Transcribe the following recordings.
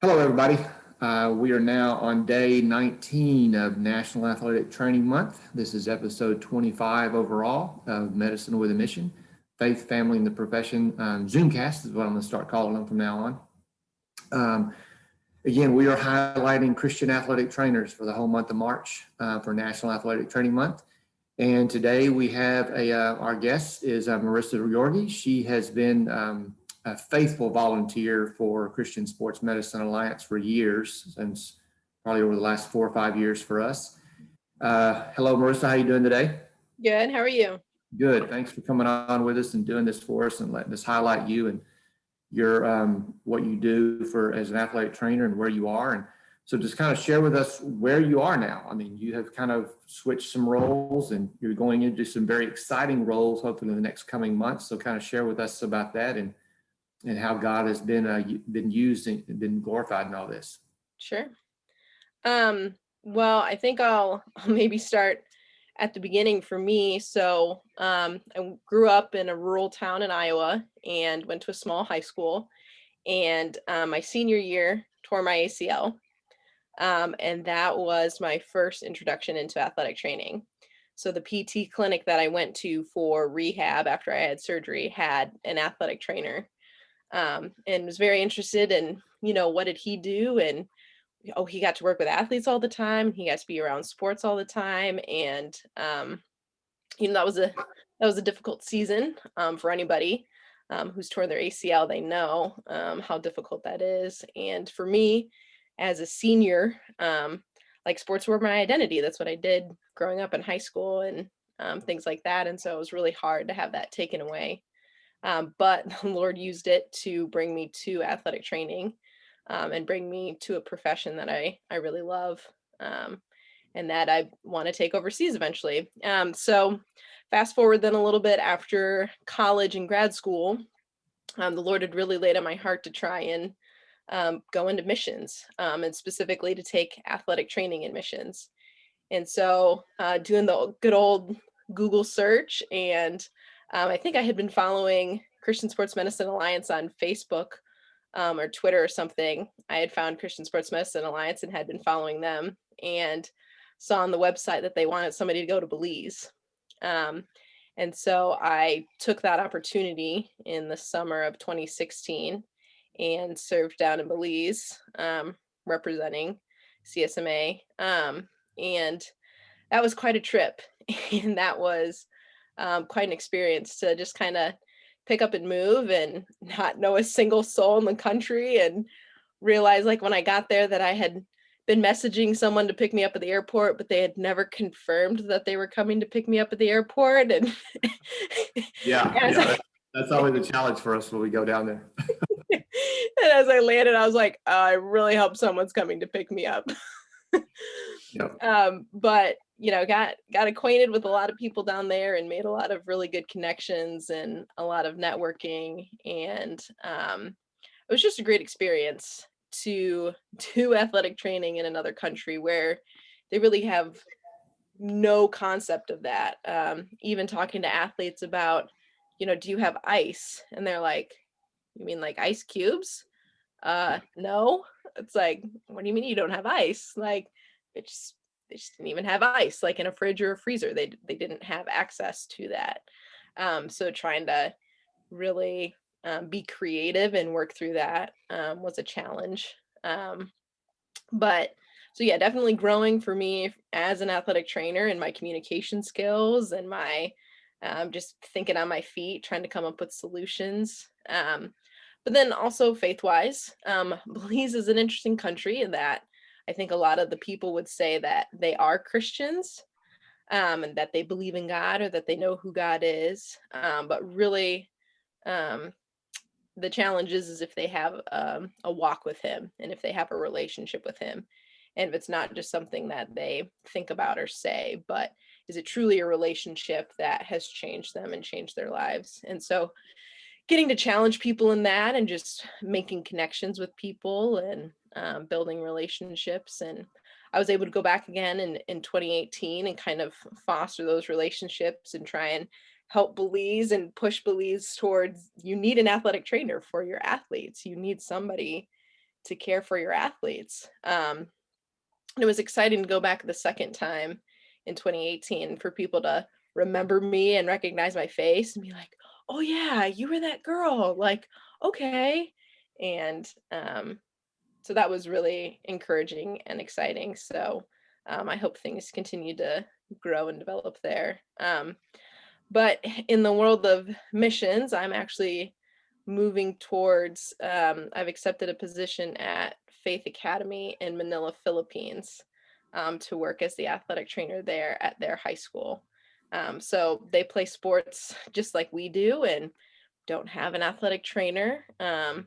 Hello, everybody. We are now on day 19 of National Athletic Training Month. This is episode 25 overall of Medicine with a Mission, Faith, Family, and the Profession. Zoomcast is what I'm going to start calling them from now on. Again, we are highlighting Christian athletic trainers for the whole month of March for National Athletic Training Month. And today we have our guest is Marissa Yorgey. She has been a faithful volunteer for Christian Sports Medicine Alliance for years, since probably over the last 4 or 5 years for us. Hello, Marissa. How are you doing today? Good. How are you? Good. Thanks for coming on with us and doing this for us and letting us highlight you and your what you do for as an athletic trainer and where you are. And so just kind of share with us where you are now. I mean, you have kind of switched some roles and you're going into some very exciting roles, hopefully in the next coming months. So kind of share with us about that and how God has been used and been glorified in all this. Sure. Well, I think I'll maybe start at the beginning for me. So, I grew up in a rural town in Iowa and went to a small high school. And my senior year, tore my ACL. And that was my first introduction into athletic training. So the PT clinic that I went to for rehab after I had surgery had an athletic trainer, and was very interested in, what did he do? And he got to work with athletes all the time. He got to be around sports all the time. And, that was a difficult season for anybody who's torn their ACL. They know how difficult that is. And for me, as a senior, like sports were my identity. That's what I did growing up in high school and things like that. And so it was really hard to have that taken away. But the Lord used it to bring me to athletic training and bring me to a profession that I really love, and that I want to take overseas eventually. So fast forward then a little bit after college and grad school, the Lord had really laid on my heart to try and go into missions, and specifically to take athletic training in missions. And so doing the good old Google search, and I think I had been following Christian Sports Medicine Alliance on Facebook or Twitter or something. I had found Christian Sports Medicine Alliance and had been following them, and saw on the website that they wanted somebody to go to Belize. Um, and so I took that opportunity in the summer of 2016 and served down in Belize, representing CSMA. And that was quite a trip. And that was quite an experience to just kind of pick up and move and not know a single soul in the country, and realize, like, when I got there, that I had been messaging someone to pick me up at the airport, but they had never confirmed that they were coming to pick me up at the airport. And Yeah, as I, that's always a challenge for us when we go down there. and as I landed, I was like, I really hope someone's coming to pick me up. Yep. But got acquainted with a lot of people down there and made a lot of really good connections and a lot of networking. And it was just a great experience to do athletic training in another country where they really have no concept of that. Even talking to athletes about, do you have ice? And they're like, you mean like ice cubes? No. It's like, what do you mean you don't have ice? Like, it's they just didn't even have ice, like in a fridge or a freezer. They didn't have access to that. So trying to really be creative and work through that was a challenge. But so yeah, definitely growing for me as an athletic trainer, and my communication skills and my just thinking on my feet, trying to come up with solutions. But then also faith wise, Belize is an interesting country in that I think a lot of the people would say that they are Christians, and that they believe in God, or that they know who God is. But really, um, the challenge is if they have a walk with Him, and if they have a relationship with Him, and if it's not just something that they think about or say, but is it truly a relationship that has changed them and changed their lives? And so getting to challenge people in that, and just making connections with people, and building relationships. And I was able to go back again in 2018 and kind of foster those relationships and try and help Belize and push Belize towards, you need an athletic trainer for your athletes. You need somebody to care for your athletes. And it was exciting to go back the second time in 2018 for people to remember me and recognize my face and be like, "Oh yeah, you were that girl." Like, okay. And so that was really encouraging and exciting. So I hope things continue to grow and develop there. But in the world of missions, I'm actually moving towards, I've accepted a position at Faith Academy in Manila, Philippines, to work as the athletic trainer there at their high school. So they play sports just like we do and don't have an athletic trainer. I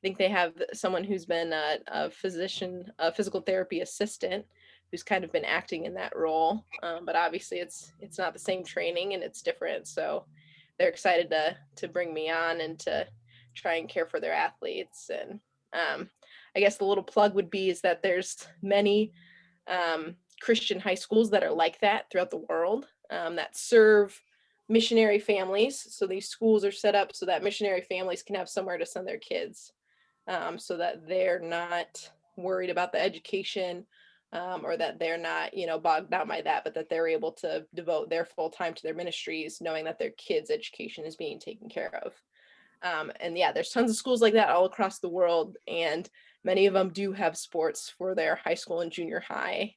think they have someone who's been a physician, a physical therapy assistant, who's kind of been acting in that role. But obviously, it's not the same training and it's different. So they're excited to bring me on and to try and care for their athletes. And I guess the little plug would be is that there's many Christian high schools that are like that throughout the world, that serve missionary families. So these schools are set up so that missionary families can have somewhere to send their kids, so that they're not worried about the education, or that they're not, bogged down by that, but that they're able to devote their full time to their ministries, knowing that their kids' education is being taken care of. And yeah, there's tons of schools like that all across the world, and many of them do have sports for their high school and junior high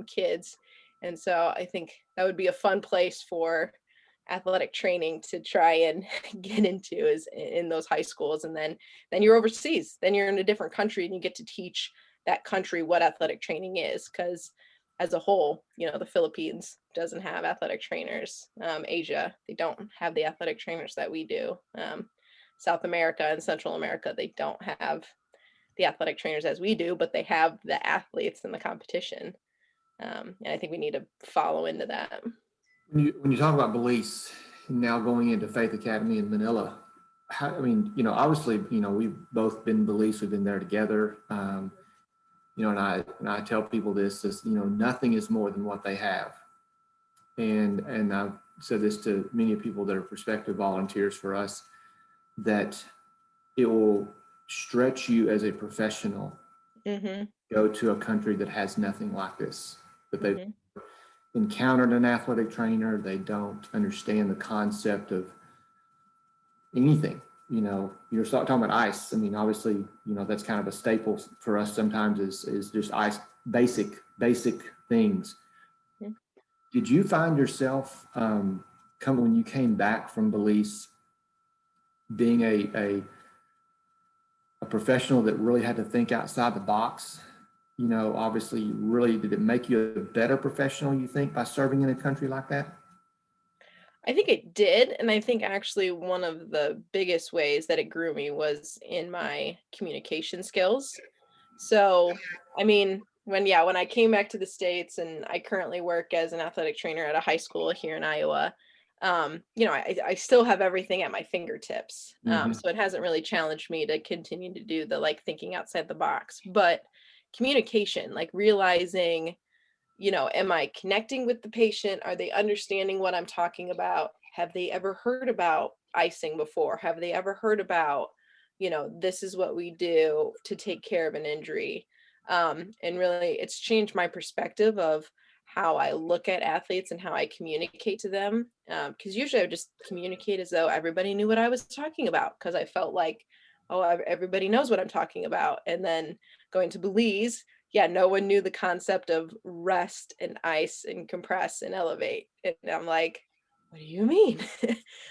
kids. And so I think that would be a fun place for athletic training to try and get into, is in those high schools. And then you're overseas, then you're in a different country and you get to teach that country what athletic training is, because as a whole, the Philippines doesn't have athletic trainers. Asia, they don't have the athletic trainers that we do. South America and Central America, they don't have the athletic trainers as we do, but they have the athletes in the competition. And I think we need to follow into that. When you talk about Belize now going into Faith Academy in Manila, I mean, obviously, we've both been Belize, we've been there together. And I tell people this, nothing is more than what they have. And I've said this to many people that are prospective volunteers for us, that it will stretch you as a professional. Mm-hmm. Go to a country that has nothing like this, that they've Mm-hmm. encountered an athletic trainer, they don't understand the concept of anything. You're talking about ice. I mean, obviously, that's kind of a staple for us sometimes, is just ice, basic things. Mm-hmm. Did you find yourself when you came back from Belize, being a professional that really had to think outside the box? Obviously, really, did it make you a better professional, you think, by serving in a country like that? I think it did. And I think actually one of the biggest ways that it grew me was in my communication skills. So, I mean, when I came back to the States, and I currently work as an athletic trainer at a high school here in Iowa, I still have everything at my fingertips. Mm-hmm. So it hasn't really challenged me to continue to do the like thinking outside the box. But communication, like realizing, am I connecting with the patient? Are they understanding what I'm talking about? Have they ever heard about icing before? Have they ever heard about, this is what we do to take care of an injury? And really, it's changed my perspective of how I look at athletes and how I communicate to them. Because usually I would just communicate as though everybody knew what I was talking about, because I felt like, oh, everybody knows what I'm talking about. And then going to Belize, yeah, no one knew the concept of rest and ice and compress and elevate. And I'm like, what do you mean?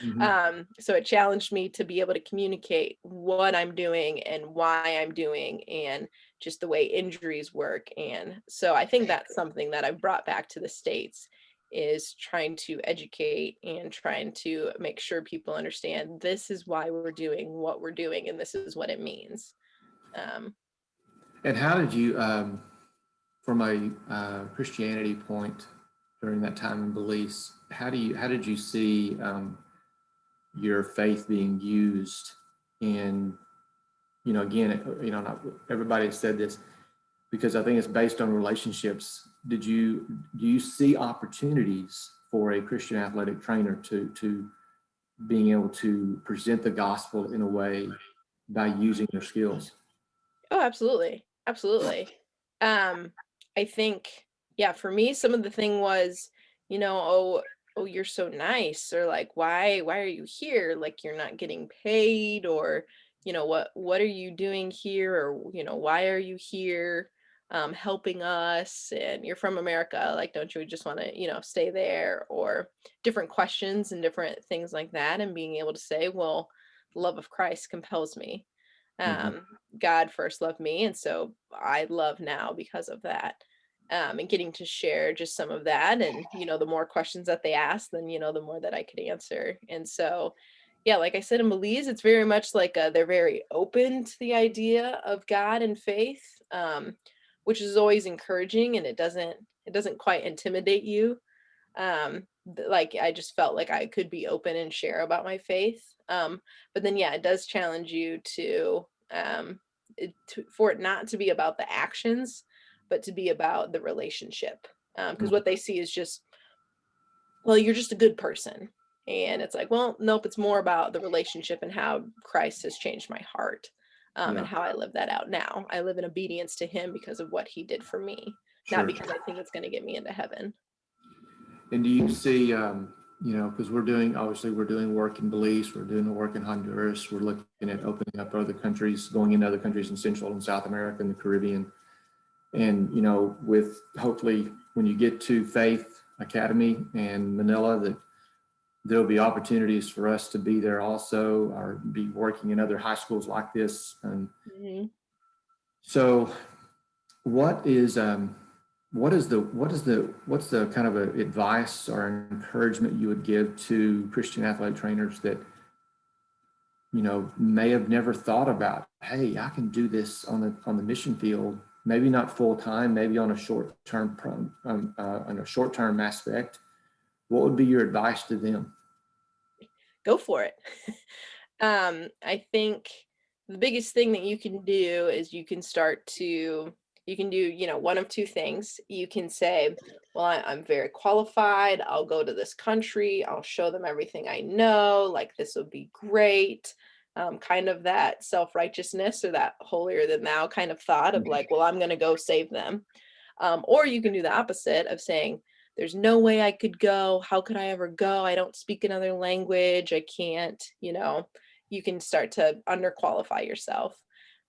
Mm-hmm. So it challenged me to be able to communicate what I'm doing and why I'm doing, and just the way injuries work. And so I think that's something that I've brought back to the States, is trying to educate and trying to make sure people understand this is why we're doing what we're doing and this is what it means. Um, And how did you, from a Christianity point during that time in Belize, how did you see your faith being used in, again, not everybody has said this, because I think it's based on relationships. Do you see opportunities for a Christian athletic trainer to being able to present the gospel in a way by using their skills? Oh, absolutely. Absolutely. Um, I think, yeah, for me, some of the thing was, oh, you're so nice, or like, why are you here? Like, you're not getting paid, or, what are you doing here? Or, why are you here? Helping us, and you're from America. Like, don't you just want to, stay there? Or different questions and different things like that. And being able to say, well, the love of Christ compels me. Mhm. God first loved me, and so I love now because of that. And getting to share just some of that, and the more questions that they ask, then the more that I could answer. And so, yeah, like I said, in Belize, it's very much like they're very open to the idea of God and faith, which is always encouraging, and it doesn't quite intimidate you. Like I just felt like I could be open and share about my faith. But then yeah, it does challenge you to for it not to be about the actions, but to be about the relationship. Because Mhm. what they see is just, well, you're just a good person. And it's like, well, nope, it's more about the relationship and how Christ has changed my heart, and Yeah, how I live that out now. I live in obedience to him because of what he did for me, not sure. because I think it's going to get me into heaven. And do you see, because obviously we're doing work in Belize, we're doing work in Honduras, we're looking at opening up other countries, going into other countries in Central and South America and the Caribbean. And, with hopefully when you get to Faith Academy and Manila, that there'll be opportunities for us to be there also, or be working in other high schools like this. And Mhm. so what is, what's the kind of a advice or encouragement you would give to Christian athletic trainers that, may have never thought about, hey, I can do this on the mission field, maybe not full time, maybe on a short term aspect. What would be your advice to them? Go for it. I think the biggest thing that you can do is you can do, one of two things. You can say, well, I'm very qualified. I'll go to this country. I'll show them everything I know. Like, this would be great. Kind of that self-righteousness or that holier than thou kind of thought of like, well, I'm going to go save them. Or you can do the opposite of saying, there's no way I could go. How could I ever go? I don't speak another language. I can't, you can start to underqualify yourself.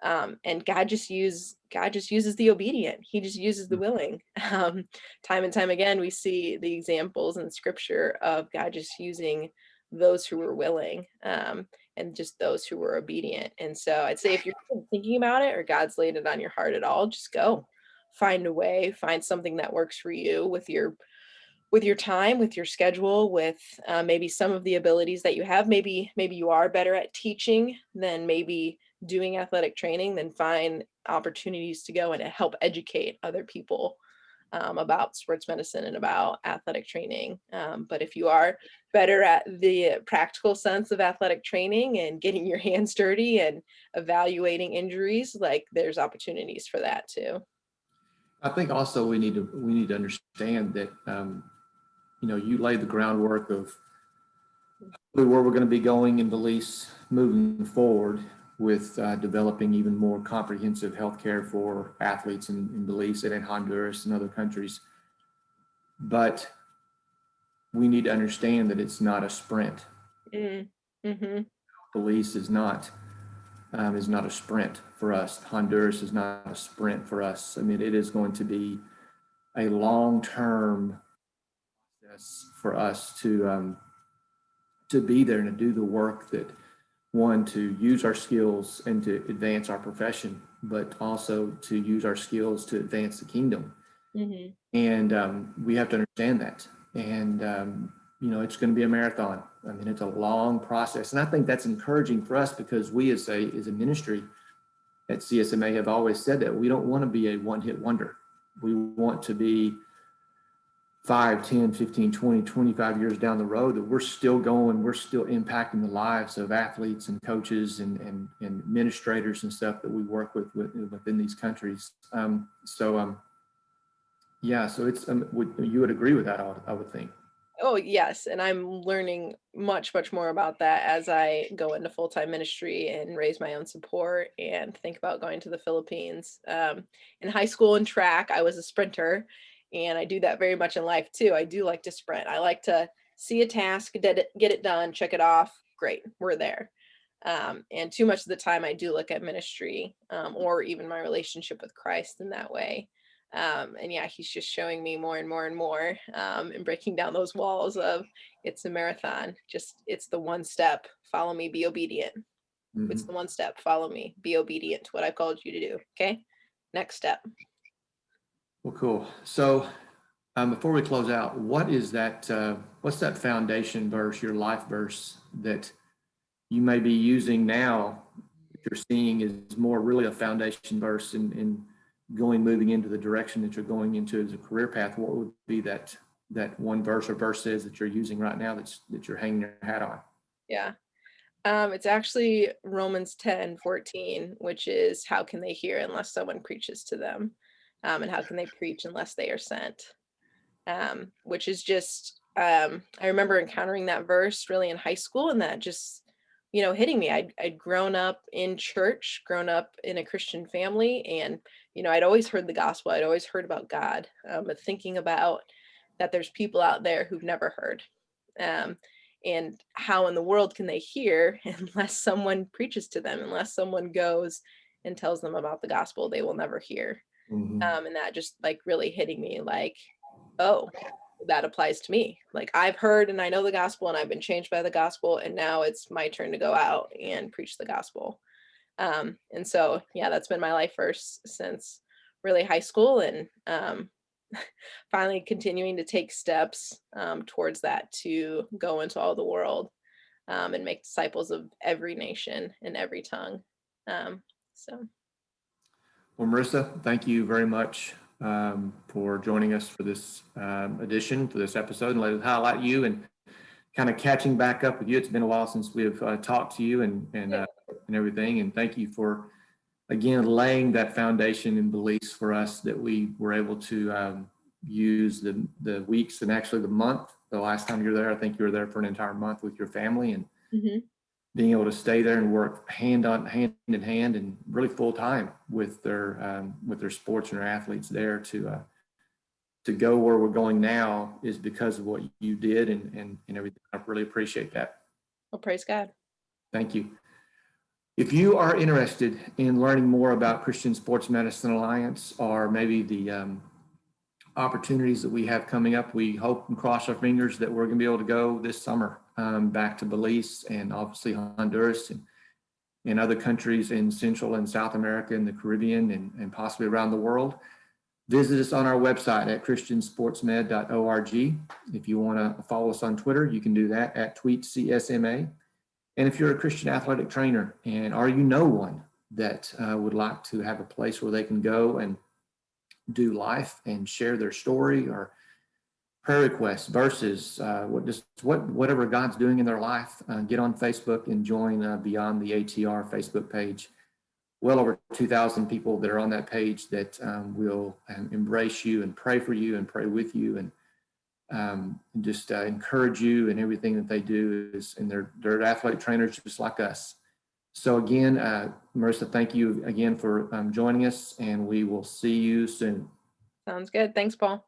And God just uses the obedient. He just uses the willing. Um, Time and time again, we see the examples in scripture of God just using those who were willing, and just those who were obedient. And so I'd say if you're thinking about it or God's laid it on your heart at all, just go find a way, find something that works for you with your time, with your schedule, with maybe some of the abilities that you have. Maybe you are better at teaching than maybe doing athletic training. Then find opportunities to go and to help educate other people about sports medicine and about athletic training. But if you are better at the practical sense of athletic training and getting your hands dirty and evaluating injuries, like there's opportunities for that too. I think also we need to understand that, you laid the groundwork of where we're going to be going in Belize moving forward with developing even more comprehensive healthcare for athletes in Belize and in Honduras and other countries. But we need to understand that it's not a sprint. Mm. Hmm. Belize is not a sprint for us. Honduras is not a sprint for us. I mean, it is going to be a long-term process for us to be there and to do the work that, one, to use our skills and to advance our profession, but also to use our skills to advance the kingdom. Hmm. And we have to understand that. And, it's going to be a marathon. I mean, it's a long process. And I think that's encouraging for us because we as a ministry at CSMA have always said that we don't want to be a one-hit wonder. We want to be 5, 10, 15, 20, 25 years down the road that we're still going, we're still impacting the lives of athletes and coaches and administrators and stuff that we work with within these countries. Yeah, so it's, you would agree with that, I would think. Oh, yes, and I'm learning much, much more about that as I go into full-time ministry and raise my own support and think about going to the Philippines. In high school and track, I was a sprinter, and I do that very much in life too. I do like to sprint. I like to see a task, get it done, check it off. Great, we're there. And too much of the time, I do look at ministry or even my relationship with Christ in that way. And yeah, he's just showing me more and more and more and breaking down those walls of it's a marathon. Just it's the one step. Follow me, be obedient. It's Mhm. the one step. Follow me, be obedient to what I've called you to do. Okay. Next step. Well, cool. So before we close out, what is that? What's that foundation verse, your life verse that you may be using now that you're seeing is more really a foundation verse in moving into the direction that you're going into as a career path? What would be that one verse or verses that you're using right now that you're hanging your hat on? Yeah. It's actually Romans 10:14, which is how can they hear unless someone preaches to them? And how can they preach unless they are sent? Which is just I remember encountering that verse really in high school and that just hitting me. I'd grown up in church, grown up in a Christian family, and I'd always heard the gospel. I'd always heard about God, but thinking about that there's people out there who've never heard, um, and how in the world can they hear unless someone preaches to them, unless someone goes and tells them about the gospel, they will never hear. Mhm. And that just like really hitting me like, oh, that applies to me. Like I've heard and I know the gospel and I've been changed by the gospel and now it's my turn to go out and preach the gospel. And so yeah, that's been my life verse since really high school and finally continuing to take steps towards that to go into all the world and make disciples of every nation and every tongue. So Well, Marissa, thank you very much for joining us for this edition, for this episode, and let us highlight you and kind of catching back up with you. It's been a while since we've talked to you and everything. And thank you for again laying that foundation and beliefs for us that we were able to use the weeks and actually the month. The last time you were there, I think you were there for an entire month with your family and mhm. being able to stay there and work hand in hand and really full time with their sports and their athletes there to go where we're going now is because of what you did and everything. I really appreciate that. Well, praise God. Thank you. If you are interested in learning more about Christian Sports Medicine Alliance or maybe the opportunities that we have coming up, we hope and cross our fingers that we're going to be able to go this summer back to Belize and obviously Honduras and other countries in Central and South America and the Caribbean and possibly around the world. Visit us on our website at christiansportsmed.org. If you want to follow us on Twitter, you can do that at tweetcsma. And if you're a Christian athletic trainer or you know one that would like to have a place where they can go and do life and share their story or prayer requests, verses, whatever God's doing in their life, get on Facebook and join Beyond the ATR Facebook page. Well over 2,000 people that are on that page that will embrace you and pray for you and pray with you and just encourage you in everything that they do and they're athletic trainers just like us. So again, Marissa, thank you again for joining us and we will see you soon. Sounds good. Thanks, Paul.